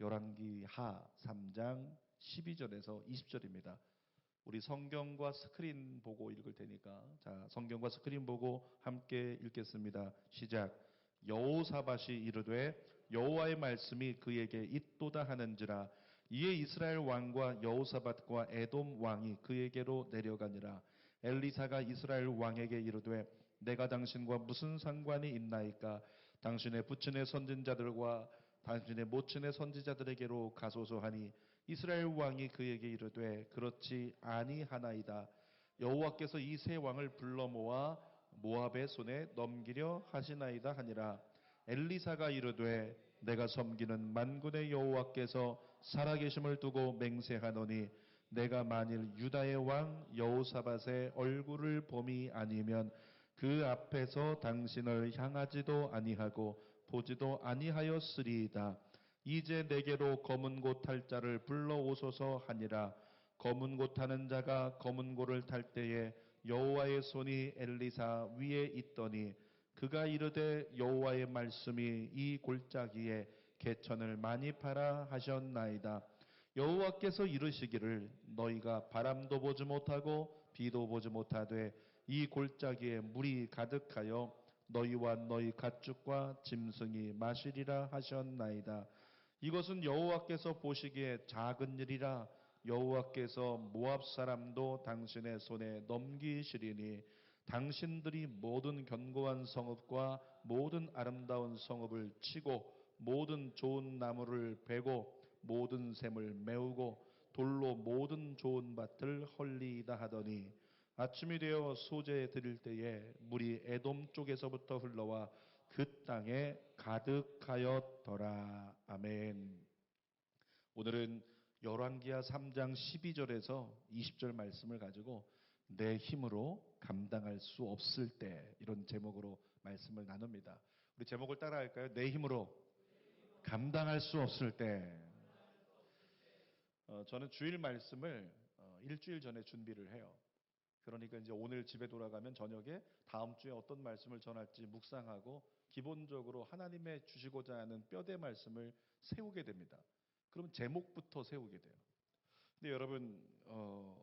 열왕기하 3장 12절에서 20절입니다. 우리 성경과 스크린 보고 읽을 테니까, 자, 성경과 스크린 보고 함께 읽겠습니다. 시작. 여호사밧이 이르되 여호와의 말씀이 그에게 있도다 하는지라. 이에 이스라엘 왕과 여호사밧과 에돔 왕이 그에게로 내려가니라. 엘리사가 이스라엘 왕에게 이르되 내가 당신과 무슨 상관이 있나이까? 당신의 부친의 선진자들과 당신의 모친의 선지자들에게로 가소서 하니 이스라엘 왕이 그에게 이르되 그렇지 아니하나이다. 여호와께서 이 세 왕을 불러 모아 모압의 손에 넘기려 하시나이다 하니라. 엘리사가 이르되 내가 섬기는 만군의 여호와께서 살아계심을 두고 맹세하노니 내가 만일 유다의 왕 여호사밧의 얼굴을 봄이 아니면 그 앞에서 당신을 향하지도 아니하고 보지도 아니하였으리이다. 이제 내게로 검은 고 탈 자를 불러오소서 하니라. 검은 고 타는 자가 검은 고를 탈 때에 여호와의 손이 엘리사 위에 있더니 그가 이르되 여호와의 말씀이 이 골짜기에 개천을 많이 파라 하셨나이다. 여호와께서 이르시기를 너희가 바람도 보지 못하고 비도 보지 못하되 이 골짜기에 물이 가득하여 너희와 너희 가축과 짐승이 마시리라 하셨나이다. 이것은 여호와께서 보시기에 작은 일이라. 여호와께서 모압 사람도 당신의 손에 넘기시리니 당신들이 모든 견고한 성읍과 모든 아름다운 성읍을 치고 모든 좋은 나무를 베고 모든 샘을 메우고 돌로 모든 좋은 밭을 헐리이다 하더니 아침이 되어 소재 드릴 때에 물이 에돔 쪽에서부터 흘러와 그 땅에 가득하였더라. 아멘. 오늘은 열왕기하 3장 12절에서 20절 말씀을 가지고 내 힘으로 감당할 수 없을 때, 이런 제목으로 말씀을 나눕니다. 우리 제목을 따라 할까요? 내 힘으로 감당할 수 없을 때. 저는 주일 말씀을 일주일 전에 준비를 해요. 그러니까 이제 오늘 집에 돌아가면 저녁에 다음 주에 어떤 말씀을 전할지 묵상하고 기본적으로 하나님의 주시고자 하는 뼈대 말씀을 세우게 됩니다. 그러면 제목부터 세우게 돼요. 근데 여러분,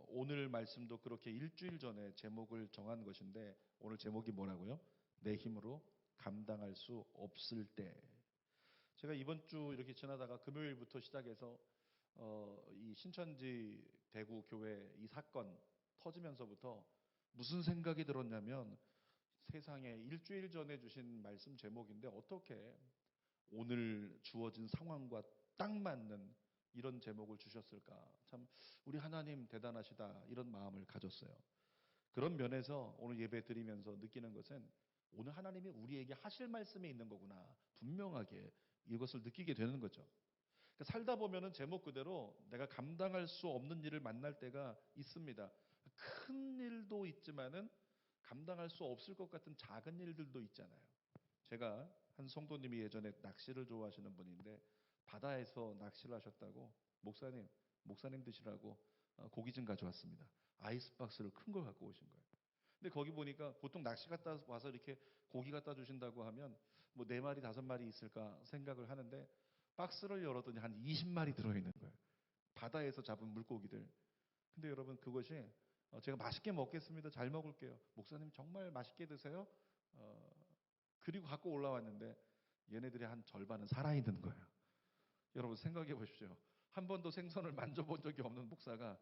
오늘 말씀도 그렇게 일주일 전에 제목을 정한 것인데 오늘 제목이 뭐라고요? 내 힘으로 감당할 수 없을 때. 제가 이번 주 이렇게 지나다가 금요일부터 시작해서 이 신천지 대구 교회 이 사건 터지면서부터 무슨 생각이 들었냐면 세상에 일주일 전에 주신 말씀 제목인데 어떻게 오늘 주어진 상황과 딱 맞는 이런 제목을 주셨을까? 참 우리 하나님 대단하시다 이런 마음을 가졌어요. 그런 면에서 오늘 예배 드리면서 느끼는 것은 오늘 하나님이 우리에게 하실 말씀이 있는 거구나. 분명하게 이것을 느끼게 되는 거죠. 그러니까 살다 보면은 제목 그대로 내가 감당할 수 없는 일을 만날 때가 있습니다. 큰 일도 있지만은 감당할 수 없을 것 같은 작은 일들도 있잖아요. 제가 한 성도님이 예전에 낚시를 좋아하시는 분인데 바다에서 낚시를 하셨다고 목사님 드시라고 고기 좀 가져왔습니다. 아이스박스를 큰 걸 갖고 오신 거예요. 근데 거기 보니까 보통 낚시 갔다 와서 이렇게 고기 갖다 주신다고 하면 뭐 4마리, 5마리 있을까 생각을 하는데 박스를 열었더니 한 20마리 들어있는 거예요. 바다에서 잡은 물고기들. 근데 여러분 그것이 제가 맛있게 먹겠습니다. 잘 먹을게요. 목사님 정말 맛있게 드세요. 그리고 갖고 올라왔는데 얘네들이 한 절반은 살아있는 거예요. 여러분 생각해 보십시오. 한 번도 생선을 만져본 적이 없는 목사가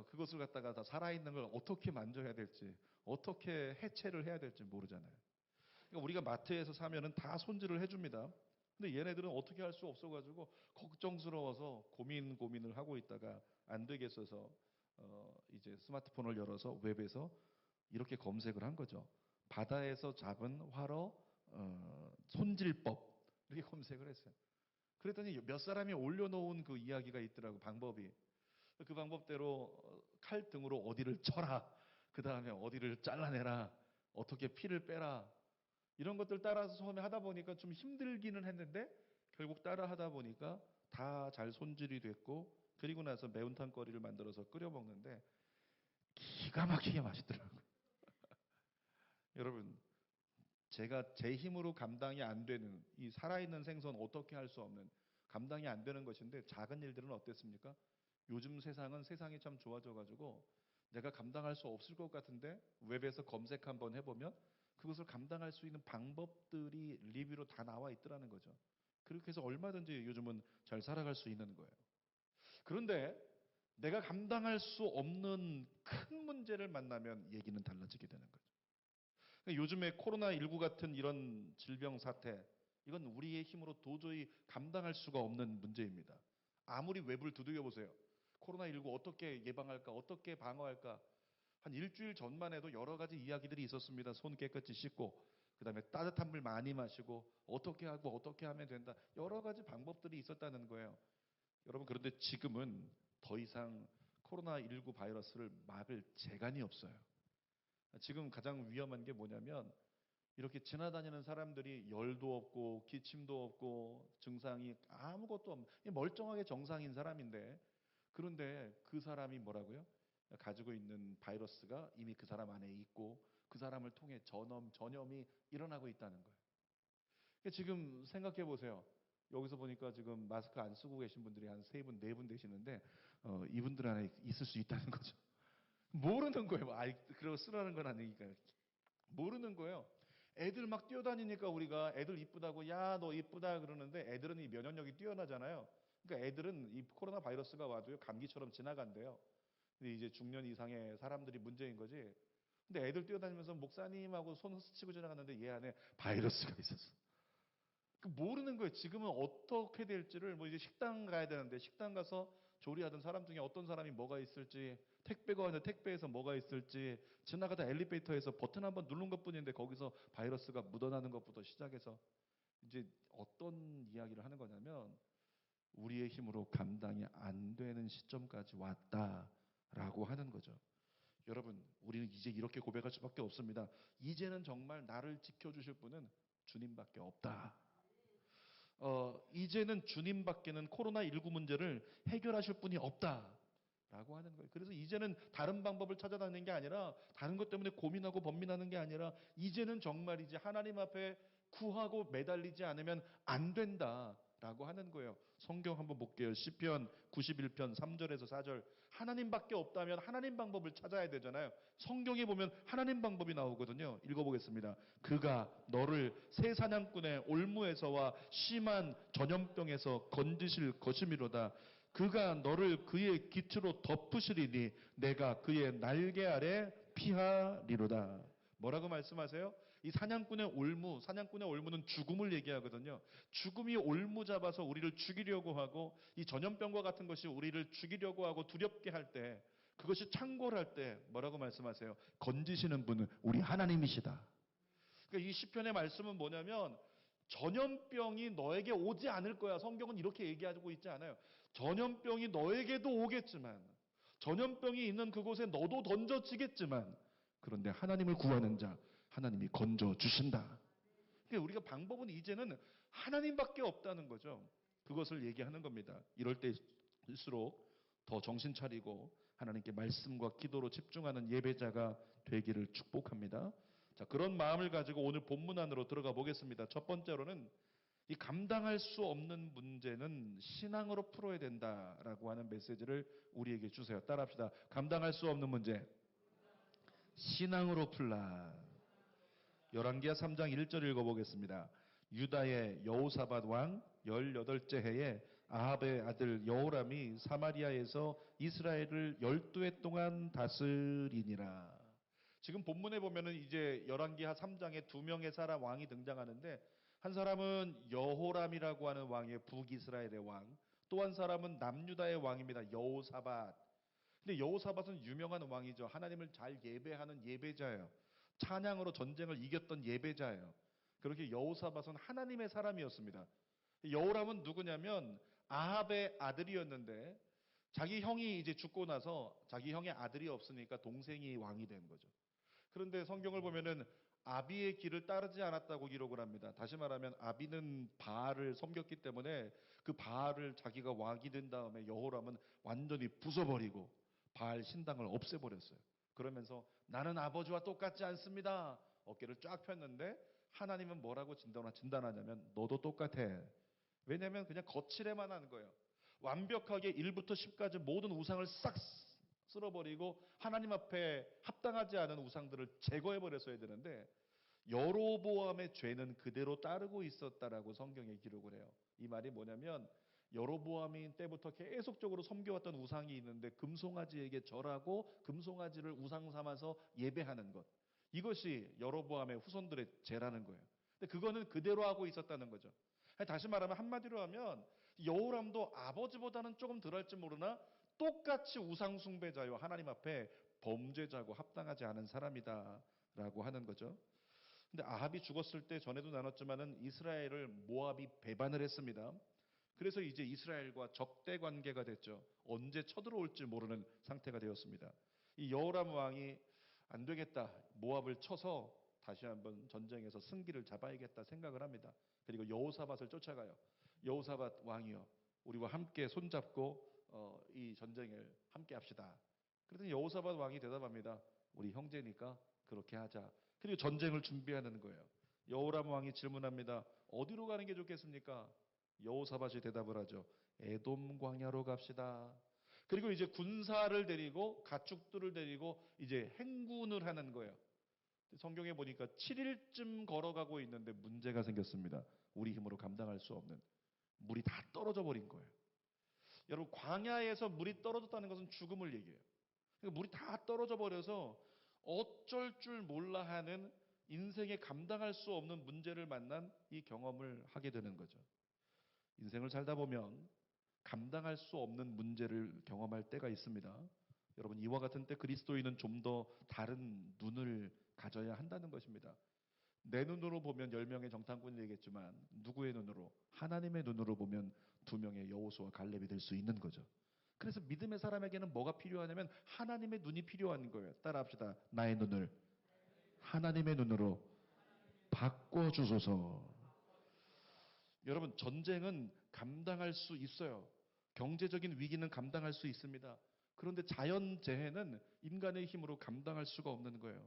그것을 갖다가 다 살아있는 걸 어떻게 만져야 될지, 어떻게 해체를 해야 될지 모르잖아요. 그러니까 우리가 마트에서 사면은 다 손질을 해줍니다. 근데 얘네들은 어떻게 할 수 없어가지고 걱정스러워서 고민을 하고 있다가 안 되겠어서 이제 스마트폰을 열어서 웹에서 이렇게 검색을 한 거죠. 바다에서 잡은 활어 손질법 이렇게 검색을 했어요. 그랬더니 몇 사람이 올려놓은 그 이야기가 있더라고, 방법이. 그 방법대로 칼 등으로 어디를 쳐라. 그 다음에 어디를 잘라내라. 어떻게 피를 빼라. 이런 것들 따라서 처음에 하다 보니까 좀 힘들기는 했는데 결국 따라 하다 보니까 다 잘 손질이 됐고 그리고 나서 매운탕거리를 만들어서 끓여 먹는데 기가 막히게 맛있더라고요. 여러분, 제가 제 힘으로 감당이 안 되는 이 살아있는 생선 어떻게 할 수 없는 감당이 안 되는 것인데 작은 일들은 어땠습니까? 요즘 세상이 참 좋아져가지고 내가 감당할 수 없을 것 같은데 웹에서 검색 한번 해보면 그것을 감당할 수 있는 방법들이 리뷰로 다 나와 있더라는 거죠. 그렇게 해서 얼마든지 요즘은 잘 살아갈 수 있는 거예요. 그런데 내가 감당할 수 없는 큰 문제를 만나면 얘기는 달라지게 되는 거죠. 그러니까 요즘에 코로나19 같은 이런 질병 사태, 이건 우리의 힘으로 도저히 감당할 수가 없는 문제입니다. 아무리 웹을 두들겨 보세요. 코로나19 어떻게 예방할까, 어떻게 방어할까. 한 일주일 전만 해도 여러 가지 이야기들이 있었습니다. 손 깨끗이 씻고, 그다음에 따뜻한 물 많이 마시고, 어떻게 하고 어떻게 하면 된다. 여러 가지 방법들이 있었다는 거예요. 여러분, 그런데 지금은 더 이상 코로나19 바이러스를 막을 재간이 없어요. 지금 가장 위험한 게 뭐냐면 이렇게 지나다니는 사람들이 열도 없고 기침도 없고 증상이 아무것도 없는 멀쩡하게 정상인 사람인데, 그런데 그 사람이 뭐라고요? 가지고 있는 바이러스가 이미 그 사람 안에 있고 그 사람을 통해 전염이 일어나고 있다는 거예요. 그러니까 지금 생각해 보세요. 여기서 보니까 지금 마스크 안 쓰고 계신 분들이 한 세 분, 네 분 되시는데 이분들 안에 있을 수 있다는 거죠. 모르는 거예요. 그러고 쓰라는 건 아니니까요. 모르는 거예요. 애들 막 뛰어다니니까 우리가 애들 이쁘다고 야 너 이쁘다 그러는데 애들은 이 면역력이 뛰어나잖아요. 그러니까 애들은 이 코로나 바이러스가 와도요 감기처럼 지나간대요. 근데 이제 중년 이상의 사람들이 문제인 거지. 근데 애들 뛰어다니면서 목사님하고 손 스치고 지나갔는데 얘 안에 바이러스가 있었어. 그 모르는 거예요. 지금은 어떻게 될지를. 뭐 이제 식당 가야 되는데 식당 가서 조리하던 사람 중에 어떤 사람이 뭐가 있을지, 택배가 왔는데 택배에서 뭐가 있을지, 지나가다 엘리베이터에서 버튼 한번 누른 것뿐인데 거기서 바이러스가 묻어나는 것부터 시작해서 이제 어떤 이야기를 하는 거냐면 우리의 힘으로 감당이 안 되는 시점까지 왔다라고 하는 거죠. 여러분, 우리는 이제 이렇게 고백할 수밖에 없습니다. 이제는 정말 나를 지켜주실 분은 주님밖에 없다. 이제는 주님밖에는 코로나19 문제를 해결하실 분이 없다라고 하는 거예요. 그래서 이제는 다른 방법을 찾아다니는 게 아니라, 다른 것 때문에 고민하고 번민하는 게 아니라, 이제는 정말 이제 하나님 앞에 구하고 매달리지 않으면 안 된다라고 하는 거예요. 성경 한번 볼게요. 시편 91편 3절에서 4절. 하나님밖에 없다면 하나님 방법을 찾아야 되잖아요. 성경에 보면 하나님 방법이 나오거든요. 읽어보겠습니다. 그가 너를 새 사냥꾼의 올무에서와 심한 전염병에서 건지실 것이미로다. 그가 너를 그의 깃으로 덮으시리니 내가 그의 날개 아래 피하리로다. 뭐라고 말씀하세요? 이 사냥꾼의 올무는 죽음을 얘기하거든요. 죽음이 올무 잡아서 우리를 죽이려고 하고, 이 전염병과 같은 것이 우리를 죽이려고 하고 두렵게 할 때, 그것이 창궐할 때 뭐라고 말씀하세요? 건지시는 분은 우리 하나님이시다. 그러니까 이 시편의 말씀은 뭐냐면 전염병이 너에게 오지 않을 거야. 성경은 이렇게 얘기하고 있지 않아요. 전염병이 너에게도 오겠지만, 전염병이 있는 그곳에 너도 던져지겠지만, 그런데 하나님을 구하는 자, 하나님이 건져 주신다. 그러니까 우리가 방법은 이제는 하나님밖에 없다는 거죠. 그것을 얘기하는 겁니다. 이럴 때일수록 더 정신 차리고 하나님께 말씀과 기도로 집중하는 예배자가 되기를 축복합니다. 자, 그런 마음을 가지고 오늘 본문 안으로 들어가 보겠습니다. 첫 번째로는 이 감당할 수 없는 문제는 신앙으로 풀어야 된다라고 하는 메시지를 우리에게 주세요. 따라합시다. 감당할 수 없는 문제, 신앙으로 풀라. 열왕기하 3장 1절 읽어보겠습니다. 유다의 여호사밧 왕 18째 해에 아합의 아들 여호람이 사마리아에서 이스라엘을 12해 동안 다스리니라. 지금 본문에 보면은 이제 열왕기하 3장에 두 명의 사람 왕이 등장하는데, 한 사람은 여호람이라고 하는 왕이에요. 북이스라엘의 왕. 또 한 사람은 남유다의 왕입니다. 여호사밧. 근데 여호사밧은 유명한 왕이죠. 하나님을 잘 예배하는 예배자예요. 찬양으로 전쟁을 이겼던 예배자예요. 그렇게 여호사밧은 하나님의 사람이었습니다. 여호람은 누구냐면 아합의 아들이었는데, 자기 형이 이제 죽고 나서 자기 형의 아들이 없으니까 동생이 왕이 된 거죠. 그런데 성경을 보면은 아비의 길을 따르지 않았다고 기록을 합니다. 다시 말하면 아비는 바알을 섬겼기 때문에 그 바알을 자기가 왕이 된 다음에 여호람은 완전히 부숴버리고 바알 신당을 없애버렸어요. 그러면서 나는 아버지와 똑같지 않습니다. 어깨를 쫙 폈는데, 하나님은 뭐라고 진단하냐면 너도 똑같아. 왜냐하면 그냥 거칠에만 하는 거예요. 완벽하게 1부터 10까지 모든 우상을 싹 쓸어버리고 하나님 앞에 합당하지 않은 우상들을 제거해 버렸어야 되는데 여로보암의 죄는 그대로 따르고 있었다라고 성경에 기록을 해요. 이 말이 뭐냐면 여로보암이 때부터 계속적으로 섬겨왔던 우상이 있는데 금송아지에게 절하고 금송아지를 우상 삼아서 예배하는 것. 이것이 여로보암의 후손들의 죄라는 거예요. 근데 그거는 그대로 하고 있었다는 거죠. 다시 말하면 한마디로 하면 여호람도 아버지보다는 조금 덜할지 모르나 똑같이 우상 숭배자요 하나님 앞에 범죄자고 합당하지 않은 사람이다라고 하는 거죠. 근데 아합이 죽었을 때 전에도 나눴지만은 이스라엘을 모압이 배반을 했습니다. 그래서 이제 이스라엘과 적대 관계가 됐죠. 언제 쳐들어올지 모르는 상태가 되었습니다. 이 여호람 왕이 안 되겠다. 모압을 쳐서 다시 한번 전쟁에서 승기를 잡아야겠다 생각을 합니다. 그리고 여호사밧을 쫓아가요. 여호사밧 왕이요. 우리와 함께 손잡고 이 전쟁을 함께 합시다. 그랬더니 여호사밧 왕이 대답합니다. 우리 형제니까 그렇게 하자. 그리고 전쟁을 준비하는 거예요. 여호람 왕이 질문합니다. 어디로 가는 게 좋겠습니까? 여호사밧이 대답을 하죠. 에돔 광야로 갑시다. 그리고 이제 군사를 데리고 가축들을 데리고 이제 행군을 하는 거예요. 성경에 보니까 7일쯤 걸어가고 있는데 문제가 생겼습니다. 우리 힘으로 감당할 수 없는 물이 다 떨어져 버린 거예요. 여러분 광야에서 물이 떨어졌다는 것은 죽음을 얘기해요. 그러니까 물이 다 떨어져 버려서 어쩔 줄 몰라 하는 인생에 감당할 수 없는 문제를 만난 이 경험을 하게 되는 거죠. 인생을 살다 보면 감당할 수 없는 문제를 경험할 때가 있습니다. 여러분 이와 같은 때 그리스도인은 좀 더 다른 눈을 가져야 한다는 것입니다. 내 눈으로 보면 10명의 정탐꾼이 되겠지만 누구의 눈으로? 하나님의 눈으로 보면 2명의 여호수아 갈렙이 될 수 있는 거죠. 그래서 믿음의 사람에게는 뭐가 필요하냐면 하나님의 눈이 필요한 거예요. 따라합시다. 나의 눈을 하나님의 눈으로 바꿔주소서. 여러분 전쟁은 감당할 수 있어요. 경제적인 위기는 감당할 수 있습니다. 그런데 자연재해는 인간의 힘으로 감당할 수가 없는 거예요.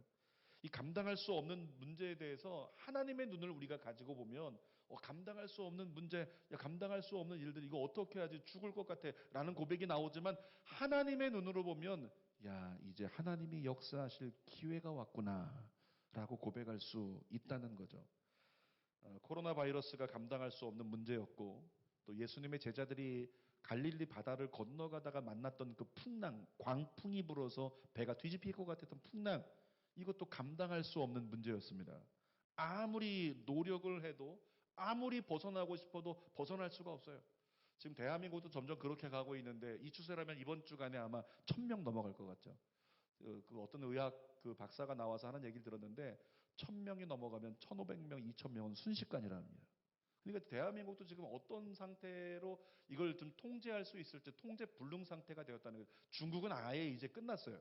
이 감당할 수 없는 문제에 대해서 하나님의 눈을 우리가 가지고 보면 감당할 수 없는 문제, 감당할 수 없는 일들 이거 어떻게 하지 죽을 것 같아 라는 고백이 나오지만 하나님의 눈으로 보면 야 이제 하나님이 역사하실 기회가 왔구나 라고 고백할 수 있다는 거죠. 코로나 바이러스가 감당할 수 없는 문제였고 또 예수님의 제자들이 갈릴리 바다를 건너가다가 만났던 그 풍랑, 광풍이 불어서 배가 뒤집힐 것 같았던 풍랑 이것도 감당할 수 없는 문제였습니다. 아무리 노력을 해도 아무리 벗어나고 싶어도 벗어날 수가 없어요. 지금 대한민국도 점점 그렇게 가고 있는데 이 추세라면 이번 주간에 아마 1000명 넘어갈 것 같죠. 그 어떤 의학 그 박사가 나와서 하는 얘기를 들었는데 1000명이 넘어가면 1500명, 2000명은 순식간이랍니다. 그러니까 대한민국도 지금 어떤 상태로 이걸 좀 통제할 수 있을지 통제 불능 상태가 되었다는 거예요. 중국은 아예 이제 끝났어요.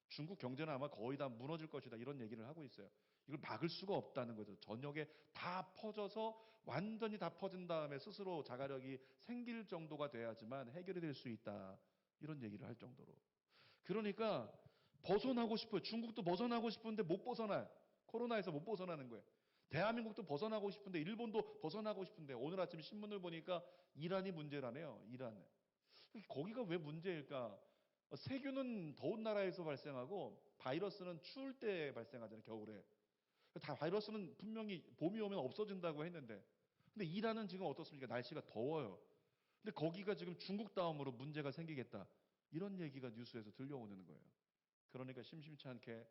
중국 경제는 아마 거의 다 무너질 것이다 이런 얘기를 하고 있어요. 이걸 막을 수가 없다는 거죠. 전역에 다 퍼져서 완전히 다 퍼진 다음에 스스로 자가력이 생길 정도가 돼야지만 해결이 될 수 있다. 이런 얘기를 할 정도로. 그러니까 벗어나고 싶어요. 중국도 벗어나고 싶은데 못 벗어나요. 코로나에서 못 벗어나는 거예요. 대한민국도 벗어나고 싶은데 일본도 벗어나고 싶은데 오늘 아침 신문을 보니까 이란이 문제라네요. 이란. 거기가 왜 문제일까? 세균은 더운 나라에서 발생하고 바이러스는 추울 때 발생하잖아요. 겨울에. 다 바이러스는 분명히 봄이 오면 없어진다고 했는데 근데 이란은 지금 어떻습니까? 날씨가 더워요. 근데 거기가 지금 중국 다음으로 문제가 생기겠다. 이런 얘기가 뉴스에서 들려오는 거예요. 그러니까 심심치 않게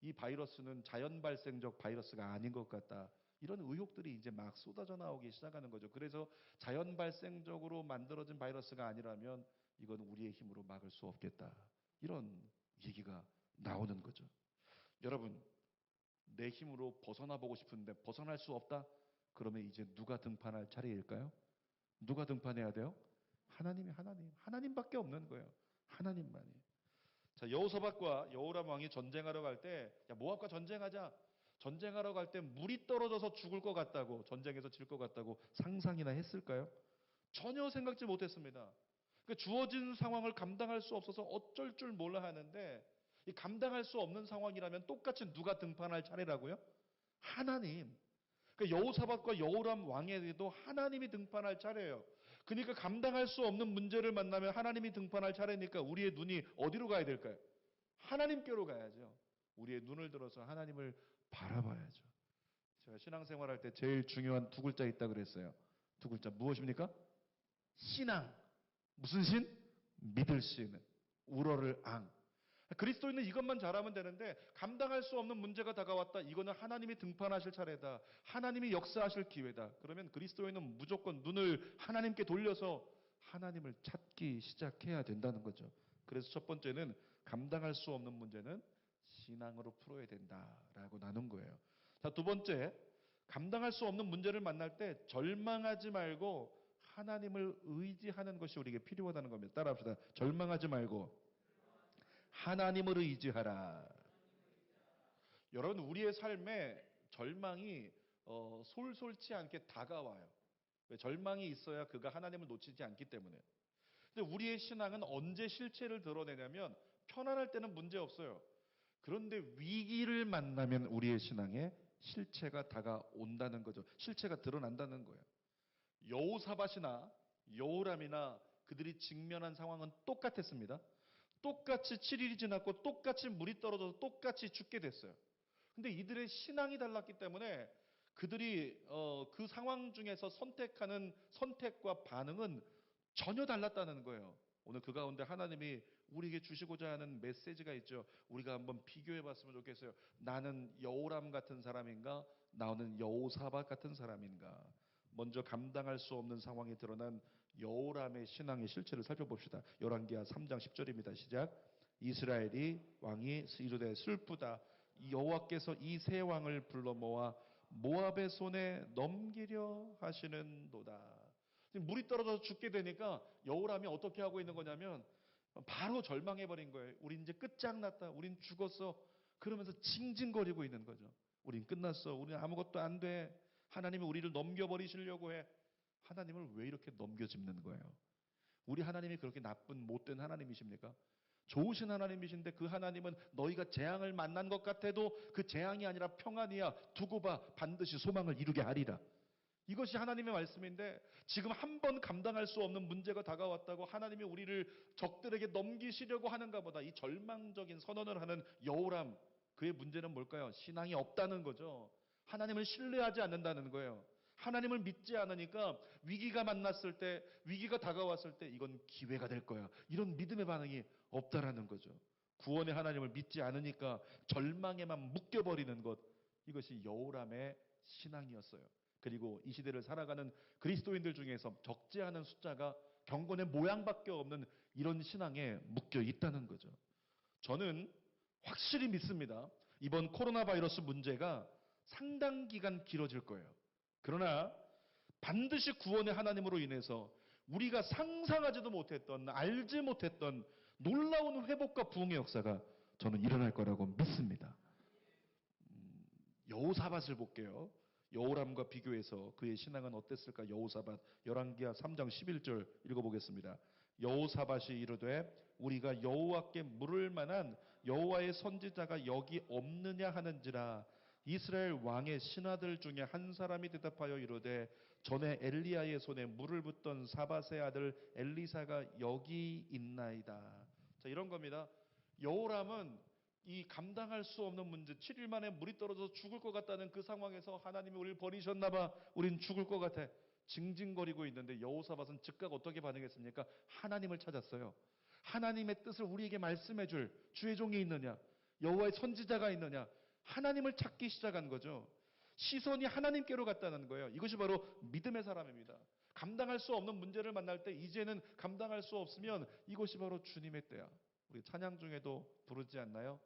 이 바이러스는 자연 발생적 바이러스가 아닌 것 같다. 이런 의혹들이 이제 막 쏟아져 나오기 시작하는 거죠. 그래서 자연 발생적으로 만들어진 바이러스가 아니라면 이건 우리의 힘으로 막을 수 없겠다. 이런 얘기가 나오는 거죠. 여러분, 내 힘으로 벗어나 보고 싶은데 벗어날 수 없다? 그러면 이제 누가 등판할 차례일까요? 누가 등판해야 돼요? 하나님밖에 없는 거예요. 하나님만이. 자, 여호사밧과 여호람 왕이 전쟁하러 갈 때, 야, 모압과 전쟁하자. 전쟁하러 갈 때 물이 떨어져서 죽을 것 같다고, 전쟁에서 질 것 같다고 상상이나 했을까요? 전혀 생각지 못했습니다. 그러니까 주어진 상황을 감당할 수 없어서 어쩔 줄 몰라 하는데, 이 감당할 수 없는 상황이라면 똑같이 누가 등판할 차례라고요? 하나님. 그러니까 여호사밧과 여호람 왕에게도 하나님이 등판할 차례예요. 그러니까 감당할 수 없는 문제를 만나면 하나님이 등판할 차례니까 우리의 눈이 어디로 가야 될까요? 하나님께로 가야죠. 우리의 눈을 들어서 하나님을 바라봐야죠. 제가 신앙생활할 때 제일 중요한 두 글자 있다 그랬어요. 두 글자 무엇입니까? 신앙. 무슨 신? 믿을 신. 우러를 앙. 그리스도인은 이것만 잘하면 되는데 감당할 수 없는 문제가 다가왔다. 이거는 하나님이 등판하실 차례다. 하나님이 역사하실 기회다. 그러면 그리스도인은 무조건 눈을 하나님께 돌려서 하나님을 찾기 시작해야 된다는 거죠. 그래서 첫 번째는 감당할 수 없는 문제는 신앙으로 풀어야 된다라고 나눈 거예요. 자, 두 번째, 감당할 수 없는 문제를 만날 때 절망하지 말고 하나님을 의지하는 것이 우리에게 필요하다는 겁니다. 따라합시다. 절망하지 말고 하나님을 의지하라. 여러분, 우리의 삶에 절망이 솔솔치 않게 다가와요. 왜? 절망이 있어야 그가 하나님을 놓치지 않기 때문에. 근데 우리의 신앙은 언제 실체를 드러내냐면 편안할 때는 문제 없어요. 그런데 위기를 만나면 우리의 신앙에 실체가 다가온다는 거죠. 실체가 드러난다는 거예요. 여호사밧이나 여호람이나 그들이 직면한 상황은 똑같았습니다. 똑같이 7일이 지났고 똑같이 물이 떨어져서 똑같이 죽게 됐어요. 근데 이들의 신앙이 달랐기 때문에 그들이 그 상황 중에서 선택하는 선택과 반응은 전혀 달랐다는 거예요. 오늘 그 가운데 하나님이 우리에게 주시고자 하는 메시지가 있죠. 우리가 한번 비교해 봤으면 좋겠어요. 나는 여호람 같은 사람인가? 나는 여호사밧 같은 사람인가? 먼저 감당할 수 없는 상황이 드러난 여호람의 신앙의 실체를 살펴봅시다. 열왕기하 3장 10절입니다. 시작. 이스라엘이 왕이 이르되 슬프다. 여호와께서 이 세 왕을 불러 모아 모압의 손에 넘기려 하시는도다. 물이 떨어져서 죽게 되니까 여호람이 어떻게 하고 있는 거냐면 바로 절망해 버린 거예요. 우린 이제 끝장났다. 우린 죽었어. 그러면서 징징거리고 있는 거죠. 우린 끝났어. 우린 아무것도 안 돼. 하나님이 우리를 넘겨버리시려고 해. 하나님을 왜 이렇게 넘겨짚는 거예요? 우리 하나님이 그렇게 나쁜 못된 하나님이십니까? 좋으신 하나님이신데 그 하나님은 너희가 재앙을 만난 것 같아도 그 재앙이 아니라 평안이야. 두고 봐. 반드시 소망을 이루게 하리라. 이것이 하나님의 말씀인데 지금 한 번 감당할 수 없는 문제가 다가왔다고 하나님이 우리를 적들에게 넘기시려고 하는가 보다. 이 절망적인 선언을 하는 여호람, 그의 문제는 뭘까요? 신앙이 없다는 거죠. 하나님을 신뢰하지 않는다는 거예요. 하나님을 믿지 않으니까 위기가 만났을 때, 위기가 다가왔을 때 이건 기회가 될 거야. 이런 믿음의 반응이 없다라는 거죠. 구원의 하나님을 믿지 않으니까 절망에만 묶여버리는 것, 이것이 여호람의 신앙이었어요. 그리고 이 시대를 살아가는 그리스도인들 중에서 적지 않은 숫자가 경건의 모양밖에 없는 이런 신앙에 묶여 있다는 거죠. 저는 확실히 믿습니다. 이번 코로나 바이러스 문제가 상당 기간 길어질 거예요. 그러나 반드시 구원의 하나님으로 인해서 우리가 상상하지도 못했던, 알지 못했던 놀라운 회복과 부흥의 역사가 저는 일어날 거라고 믿습니다. 여호사밧을 볼게요. 여호람과 비교해서 그의 신앙은 어땠을까? 여호사밧 열왕기하 3장 11절 읽어보겠습니다. 여호사밧이 이르되 우리가 여호와께 물을 만한 여호와의 선지자가 여기 없느냐 하는지라. 이스라엘 왕의 신하들 중에 한 사람이 대답하여 이르되 전에 엘리야의 손에 물을 붓던 사밧의 아들 엘리사가 여기 있나이다. 자, 이런 겁니다. 여호람은 이 감당할 수 없는 문제, 7일 만에 물이 떨어져서 죽을 것 같다는 그 상황에서 하나님이 우리를 버리셨나 봐. 우린 죽을 것 같아. 징징거리고 있는데 여호사밧은 즉각 어떻게 반응했습니까? 하나님을 찾았어요. 하나님의 뜻을 우리에게 말씀해 줄 주의 종이 있느냐? 여호와의 선지자가 있느냐? 하나님을 찾기 시작한 거죠. 시선이 하나님께로 갔다는 거예요. 이것이 바로 믿음의 사람입니다. 감당할 수 없는 문제를 만날 때 이제는 감당할 수 없으면 이것이 바로 주님의 때야. 우리 찬양 중에도 부르지 않나요?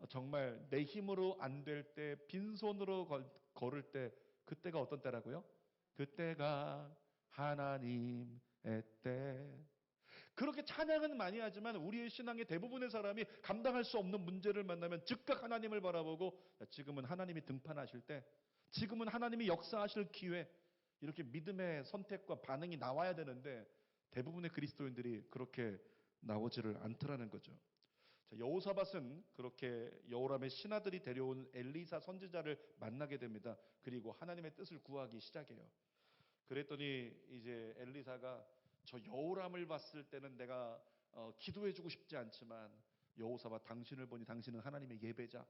정말 내 힘으로 안 될 때, 빈손으로 걸을 때, 그때가 어떤 때라고요? 그때가 하나님의 때. 그렇게 찬양은 많이 하지만 우리의 신앙의 대부분의 사람이 감당할 수 없는 문제를 만나면 즉각 하나님을 바라보고 지금은 하나님이 등판하실 때, 지금은 하나님이 역사하실 기회, 이렇게 믿음의 선택과 반응이 나와야 되는데 대부분의 그리스도인들이 그렇게 나오지를 않더라는 거죠. 자, 여호사밧은 그렇게 여호람의 신하들이 데려온 엘리사 선지자를 만나게 됩니다. 그리고 하나님의 뜻을 구하기 시작해요. 그랬더니 이제 엘리사가 저 여호람을 봤을 때는 내가 기도해주고 싶지 않지만 여호사밧, 당신을 보니 당신은 하나님의 예배자,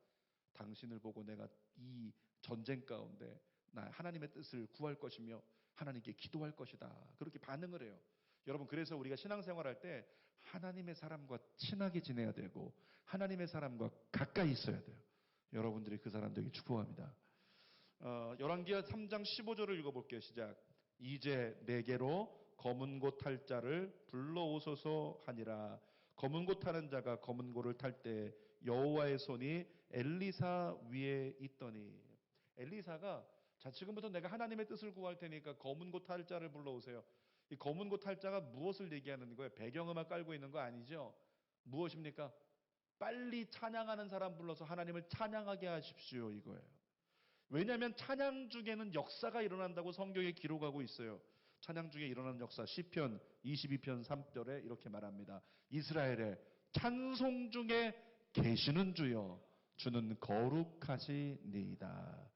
당신을 보고 내가 이 전쟁 가운데 나 하나님의 뜻을 구할 것이며 하나님께 기도할 것이다, 그렇게 반응을 해요. 여러분, 그래서 우리가 신앙생활할 때 하나님의 사람과 친하게 지내야 되고 하나님의 사람과 가까이 있어야 돼요. 여러분들이 그 사람 되기 축복합니다. 열왕기하 3장 15절을 읽어볼게요. 시작. 이제 내게로 검은 고 탈 자를 불러오소서 하니라. 검은 고 타는 자가 검은 고를 탈 때 여호와의 손이 엘리사 위에 있더니. 엘리사가 자, 지금부터 내가 하나님의 뜻을 구할 테니까 검은 고 탈 자를 불러오세요. 이 검은 고 탈 자가 무엇을 얘기하는 거예요? 배경음악 깔고 있는 거 아니죠? 무엇입니까? 빨리 찬양하는 사람 불러서 하나님을 찬양하게 하십시오, 이거예요. 왜냐하면 찬양 중에는 역사가 일어난다고 성경에 기록하고 있어요. 찬양 중에 일어나는 역사, 시편 22편 3절에 이렇게 말합니다. 이스라엘의 찬송 중에 계시는 주여, 주는 거룩하시니이다.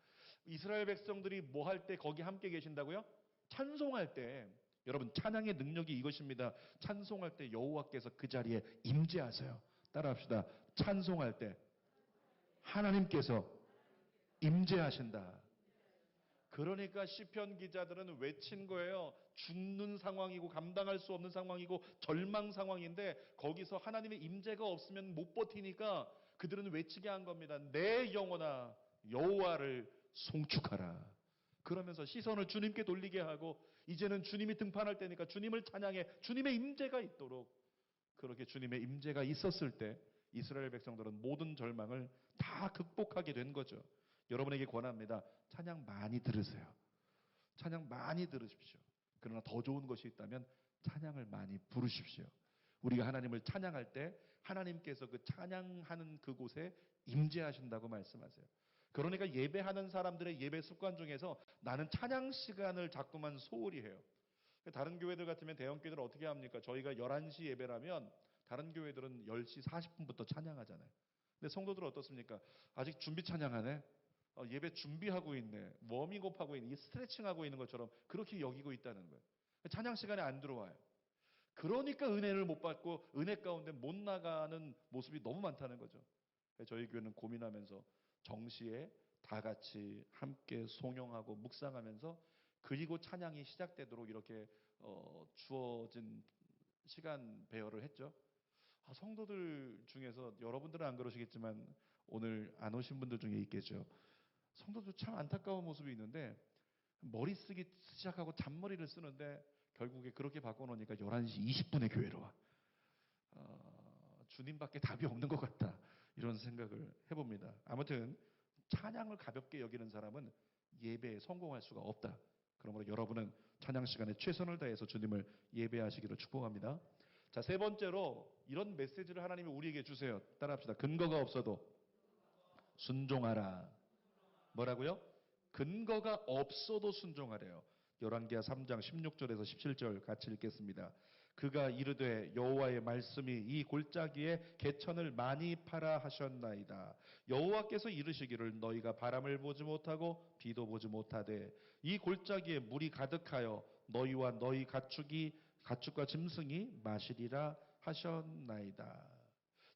이스라엘 백성들이 뭐 할 때 거기 함께 계신다고요? 찬송할 때. 여러분, 찬양의 능력이 이것입니다. 찬송할 때 여호와께서 그 자리에 임재하세요. 따라합시다. 찬송할 때 하나님께서 임재하신다. 그러니까 시편 기자들은 외친 거예요. 죽는 상황이고 감당할 수 없는 상황이고 절망 상황인데 거기서 하나님의 임재가 없으면 못 버티니까 그들은 외치게 한 겁니다. 내 영혼아 여호와를 송축하라. 그러면서 시선을 주님께 돌리게 하고 이제는 주님이 등판할 때니까 주님을 찬양해. 주님의 임재가 있도록. 그렇게 주님의 임재가 있었을 때 이스라엘 백성들은 모든 절망을 다 극복하게 된 거죠. 여러분에게 권합니다. 찬양 많이 들으세요. 찬양 많이 들으십시오. 그러나 더 좋은 것이 있다면 찬양을 많이 부르십시오. 우리가 하나님을 찬양할 때 하나님께서 그 찬양하는 그곳에 임재하신다고 말씀하세요. 그러니까 예배하는 사람들의 예배 습관 중에서 나는 찬양 시간을 자꾸만 소홀히 해요. 다른 교회들 같으면 대형 교회들은 어떻게 합니까? 저희가 11시 예배라면 다른 교회들은 10시 40분부터 찬양하잖아요. 근데 성도들은 어떻습니까? 아직 준비 찬양하네? 예배 준비하고 있네. 워밍업 하고 있네. 스트레칭하고 있는 것처럼 그렇게 여기고 있다는 거예요. 찬양 시간에 안 들어와요. 그러니까 은혜를 못 받고 은혜 가운데 못 나가는 모습이 너무 많다는 거죠. 저희 교회는 고민하면서 정시에 다 같이 함께 송영하고 묵상하면서 그리고 찬양이 시작되도록 이렇게 주어진 시간 배열을 했죠. 성도들 중에서 여러분들은 안 그러시겠지만 오늘 안 오신 분들 중에 있겠죠. 성도들 참 안타까운 모습이 있는데 머리 쓰기 시작하고 잔머리를 쓰는데 결국에 그렇게 바꿔놓으니까 11시 20분에 교회로 와. 주님밖에 답이 없는 것 같다, 이런 생각을 해봅니다. 아무튼 찬양을 가볍게 여기는 사람은 예배에 성공할 수가 없다. 그러므로 여러분은 찬양 시간에 최선을 다해서 주님을 예배하시기를 축복합니다. 자, 세 번째로 이런 메시지를 하나님이 우리에게 주세요. 따라합시다. 근거가 없어도 순종하라. 뭐라고요? 근거가 없어도 순종하래요. 열왕기하 3장 16절에서 17절 같이 읽겠습니다. 그가 이르되 여호와의 말씀이 이 골짜기에 개천을 많이 파라 하셨나이다. 여호와께서 이르시기를 너희가 바람을 보지 못하고 비도 보지 못하되 이 골짜기에 물이 가득하여 너희와 너희 가축과 짐승이 마시리라 하셨나이다.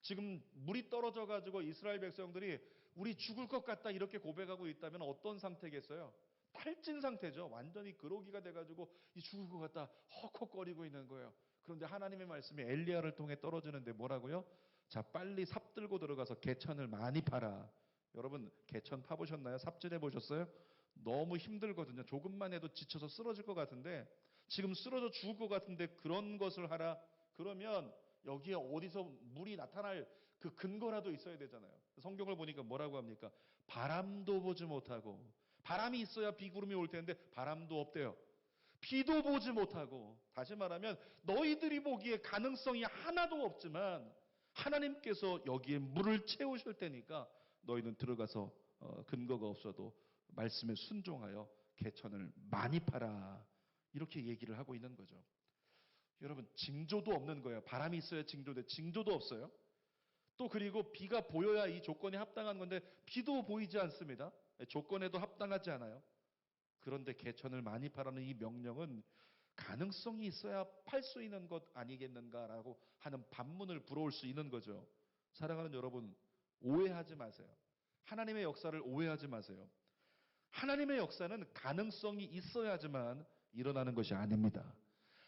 지금 물이 떨어져 가지고 이스라엘 백성들이 우리 죽을 것 같다 이렇게 고백하고 있다면 어떤 상태겠어요? 탈진 상태죠. 완전히 그러기가 돼가지고 이 죽을 것 같다 헉헉거리고 있는 거예요. 그런데 하나님의 말씀이 엘리야를 통해 떨어지는데 뭐라고요? 자, 빨리 삽 들고 들어가서 개천을 많이 파라. 여러분, 개천 파보셨나요? 삽질해 보셨어요? 너무 힘들거든요. 조금만 해도 지쳐서 쓰러질 것 같은데, 지금 쓰러져 죽을 것 같은데 그런 것을 하라. 그러면 여기에 어디서 물이 나타날 그 근거라도 있어야 되잖아요. 성경을 보니까 뭐라고 합니까? 바람도 보지 못하고, 바람이 있어야 비구름이 올 텐데 바람도 없대요. 비도 보지 못하고, 다시 말하면 너희들이 보기에 가능성이 하나도 없지만 하나님께서 여기에 물을 채우실 테니까 너희는 들어가서 근거가 없어도 말씀에 순종하여 개천을 많이 파라, 이렇게 얘기를 하고 있는 거죠. 여러분, 징조도 없는 거예요. 바람이 있어야 징조인데 징조도 없어요. 또 그리고 비가 보여야 이 조건에 합당한 건데 비도 보이지 않습니다. 조건에도 합당하지 않아요. 그런데 개천을 많이 파라는 이 명령은 가능성이 있어야 팔 수 있는 것 아니겠는가라고 하는 반문을 불어올 수 있는 거죠. 사랑하는 여러분, 오해하지 마세요. 하나님의 역사를 오해하지 마세요. 하나님의 역사는 가능성이 있어야지만 일어나는 것이 아닙니다.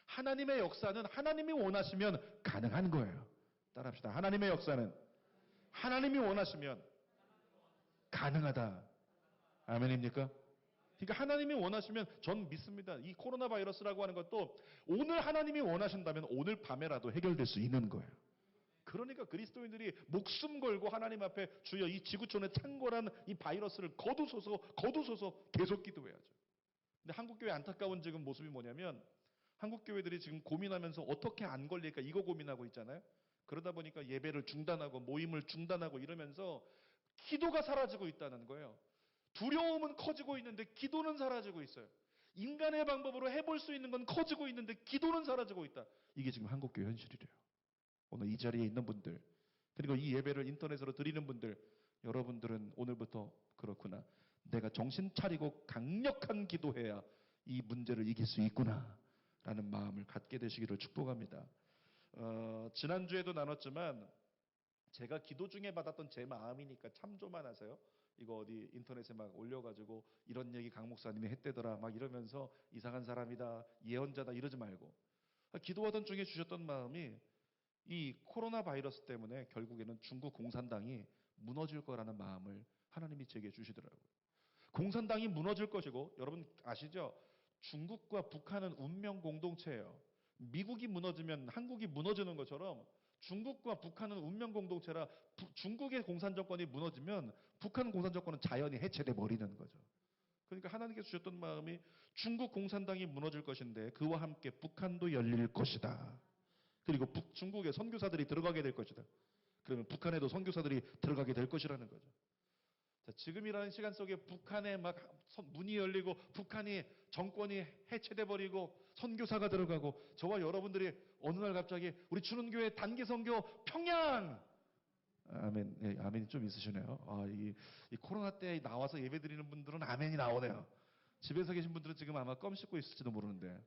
하나님의 역사는 하나님이 원하시면 가능한 거예요. 따라합시다. 하나님의 역사는 하나님이 원하시면 가능하다. 아멘입니까? 그러니까 하나님이 원하시면 전 믿습니다. 이 코로나 바이러스라고 하는 것도 오늘 하나님이 원하신다면 오늘 밤에라도 해결될 수 있는 거예요. 그러니까 그리스도인들이 목숨 걸고 하나님 앞에 주여 이 지구촌에 창궐한 이 바이러스를 거두소서 계속 기도해야죠. 근데 한국교회 안타까운 지금 모습이 뭐냐면 한국교회들이 지금 고민하면서 어떻게 안 걸릴까 이거 고민하고 있잖아요. 그러다 보니까 예배를 중단하고 모임을 중단하고 이러면서 기도가 사라지고 있다는 거예요. 두려움은 커지고 있는데 기도는 사라지고 있어요. 인간의 방법으로 해볼 수 있는 건 커지고 있는데 기도는 사라지고 있다. 이게 지금 한국교회 현실이래요. 오늘 이 자리에 있는 분들, 그리고 이 예배를 인터넷으로 드리는 분들, 여러분들은 오늘부터 그렇구나. 내가 정신 차리고 강력한 기도해야 이 문제를 이길 수 있구나. 라는 마음을 갖게 되시기를 축복합니다. 지난주에도 나눴지만 제가 기도 중에 받았던 제 마음이니까 참조만 하세요. 이거 어디 인터넷에 막 올려가지고 이런 얘기 강 목사님이 했대더라 막 이러면서 이상한 사람이다 예언자다 이러지 말고 기도하던 중에 주셨던 마음이 이 코로나 바이러스 때문에 결국에는 중국 공산당이 무너질 거라는 마음을 하나님이 제게 주시더라고요. 공산당이 무너질 것이고 여러분 아시죠? 중국과 북한은 운명 공동체예요. 미국이 무너지면 한국이 무너지는 것처럼 중국과 북한은 운명 공동체라 중국의 공산 정권이 무너지면 북한 공산 정권은 자연히 해체돼 버리는 거죠. 그러니까 하나님께서 주셨던 마음이 중국 공산당이 무너질 것인데 그와 함께 북한도 열릴 것이다. 그리고 중국에 선교사들이 들어가게 될 것이다. 그러면 북한에도 선교사들이 들어가게 될 것이라는 거죠. 자, 지금이라는 시간 속에 북한에 막 문이 열리고 북한이 정권이 해체돼 버리고 선교사가 들어가고 저와 여러분들이 어느 날 갑자기 우리 주는교회 단기 선교 평양 아멘, 예, 아멘이 좀 있으시네요. 이 코로나 때 나와서 예배 드리는 분들은 아멘이 나오네요. 집에서 계신 분들은 지금 아마 껌 씹고 있을지도 모르는데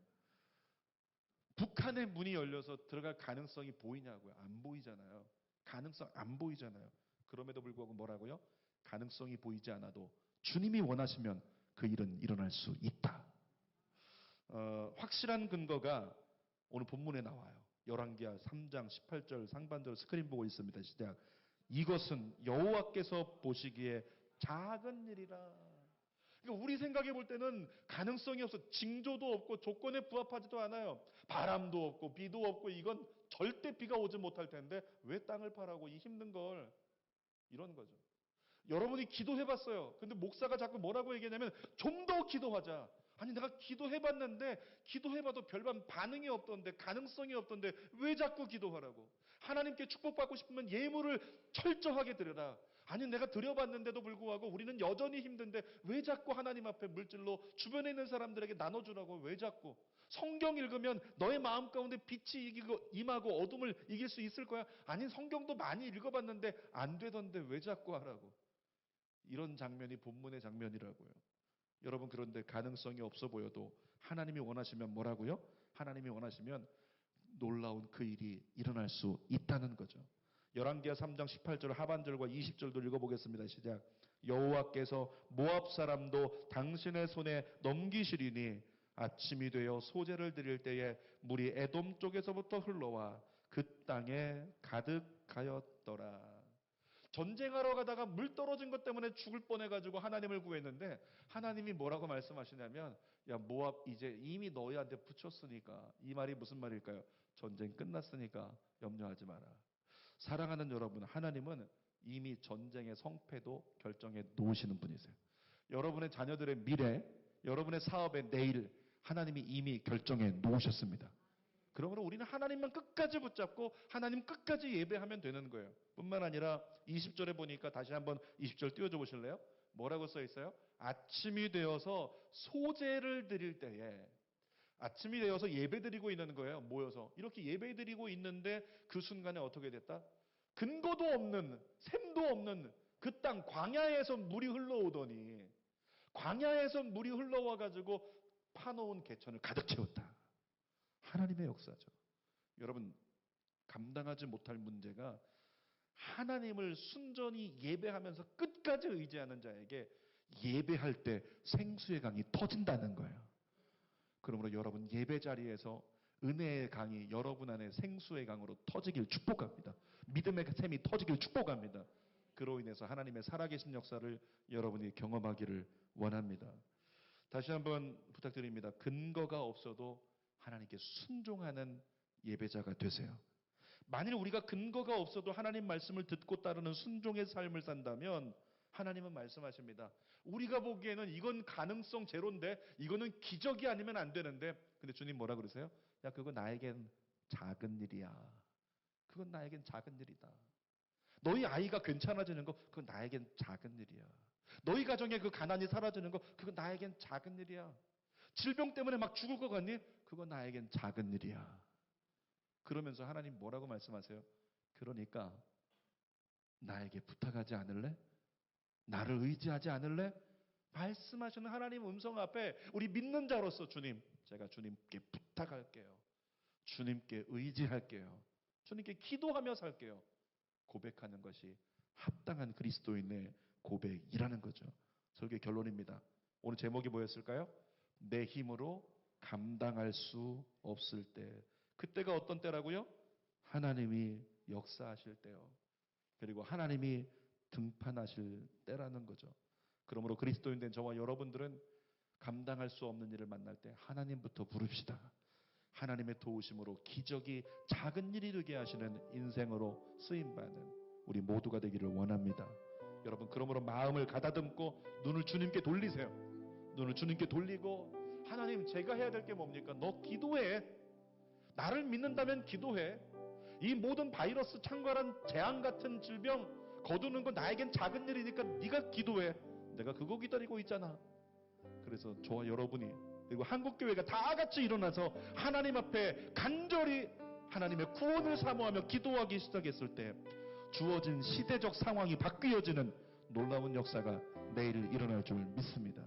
북한의 문이 열려서 들어갈 가능성이 보이냐고요? 안 보이잖아요. 가능성 안 보이잖아요. 그럼에도 불구하고 뭐라고요? 가능성이 보이지 않아도 주님이 원하시면 그 일은 일어날 수 있다. 확실한 근거가 오늘 본문에 나와요. 열왕기하 3장 18절 상반절 스크린 보고 있습니다. 시작. 이것은 여호와께서 보시기에 작은 일이라. 그러니까 우리 생각해 볼 때는 가능성이 없어. 징조도 없고 조건에 부합하지도 않아요. 바람도 없고 비도 없고 이건 절대 비가 오지 못할 텐데 왜 땅을 파라고 이 힘든 걸 이런 거죠. 여러분이 기도해봤어요. 근데 목사가 자꾸 뭐라고 얘기하냐면 좀 더 기도하자. 아니 내가 기도해봤는데 기도해봐도 별반 반응이 없던데 가능성이 없던데 왜 자꾸 기도하라고. 하나님께 축복받고 싶으면 예물을 철저하게 드려라. 아니 내가 드려봤는데도 불구하고 우리는 여전히 힘든데 왜 자꾸 하나님 앞에 물질로 주변에 있는 사람들에게 나눠주라고 왜 자꾸. 성경 읽으면 너의 마음 가운데 빛이 임하고 어둠을 이길 수 있을 거야. 아니 성경도 많이 읽어봤는데 안 되던데 왜 자꾸 하라고. 이런 장면이 본문의 장면이라고요. 여러분 그런데 가능성이 없어 보여도 하나님이 원하시면 뭐라고요? 하나님이 원하시면 놀라운 그 일이 일어날 수 있다는 거죠. 열왕기하 3장 18절 하반절과 20절도 읽어보겠습니다. 시작. 여호와께서 모압 사람도 당신의 손에 넘기시리니 아침이 되어 소제를 드릴 때에 물이 에돔 쪽에서부터 흘러와 그 땅에 가득하였더라. 전쟁하러 가다가 물 떨어진 것 때문에 죽을 뻔해가지고 하나님을 구했는데 하나님이 뭐라고 말씀하시냐면 야 모압 이제 이미 너희한테 붙였으니까 이 말이 무슨 말일까요? 전쟁 끝났으니까 염려하지 마라. 사랑하는 여러분, 하나님은 이미 전쟁의 성패도 결정해 놓으시는 분이세요. 여러분의 자녀들의 미래, 여러분의 사업의 내일 하나님이 이미 결정해 놓으셨습니다. 그러므로 우리는 하나님만 끝까지 붙잡고 하나님 끝까지 예배하면 되는 거예요. 뿐만 아니라 20절에 보니까 다시 한번 20절 띄워줘 보실래요? 뭐라고 써 있어요? 아침이 되어서 소제를 드릴 때에 아침이 되어서 예배 드리고 있는 거예요. 모여서 이렇게 예배 드리고 있는데 그 순간에 어떻게 됐다? 근거도 없는, 샘도 없는 그 땅 광야에서 물이 흘러오더니 광야에서 물이 흘러와 가지고 파놓은 개천을 가득 채웠다. 하나님의 역사죠. 여러분, 감당하지 못할 문제가 하나님을 순전히 예배하면서 끝까지 의지하는 자에게 예배할 때 생수의 강이 터진다는 거예요. 그러므로 여러분 예배 자리에서 은혜의 강이 여러분 안에 생수의 강으로 터지길 축복합니다. 믿음의 샘이 터지길 축복합니다. 그로 인해서 하나님의 살아계신 역사를 여러분이 경험하기를 원합니다. 다시 한번 부탁드립니다. 근거가 없어도 하나님께 순종하는 예배자가 되세요. 만일 우리가 근거가 없어도 하나님 말씀을 듣고 따르는 순종의 삶을 산다면 하나님은 말씀하십니다. 우리가 보기에는 이건 가능성 제로인데, 이거는 기적이 아니면 안 되는데, 근데 주님 뭐라 그러세요? 야, 그거 나에겐 작은 일이야. 그건 나에겐 작은 일이다. 너희 아이가 괜찮아지는 거, 그건 나에겐 작은 일이야. 너희 가정에 그 가난이 사라지는 거, 그건 나에겐 작은 일이야. 질병 때문에 막 죽을 것 같니? 그건 나에겐 작은 일이야. 그러면서 하나님 뭐라고 말씀하세요? 그러니까 나에게 부탁하지 않을래? 나를 의지하지 않을래? 말씀하시는 하나님 음성 앞에 우리 믿는 자로서 주님, 제가 주님께 부탁할게요. 주님께 의지할게요. 주님께 기도하며 살게요. 고백하는 것이 합당한 그리스도인의 고백이라는 거죠. 설교 결론입니다. 오늘 제목이 뭐였을까요? 내 힘으로 감당할 수 없을 때. 그때가 어떤 때라고요? 하나님이 역사하실 때요. 그리고 하나님이 등판하실 때라는 거죠. 그러므로 그리스도인 된 저와 여러분들은 감당할 수 없는 일을 만날 때 하나님부터 부릅시다. 하나님의 도우심으로 기적이 작은 일이 되게 하시는 인생으로 쓰임받는 우리 모두가 되기를 원합니다. 여러분, 그러므로 마음을 가다듬고 눈을 주님께 돌리세요. 눈을 주님께 돌리고, 하나님, 제가 해야 될 게 뭡니까? 너 기도해. 나를 믿는다면 기도해. 이 모든 바이러스, 창궐한 재앙 같은 질병 거두는 건 나에겐 작은 일이니까 네가 기도해. 내가 그거 기다리고 있잖아. 그래서 저와 여러분이, 그리고 한국교회가 다 같이 일어나서 하나님 앞에 간절히 하나님의 구원을 사모하며 기도하기 시작했을 때 주어진 시대적 상황이 바뀌어지는 놀라운 역사가 내일 일어날 줄 믿습니다.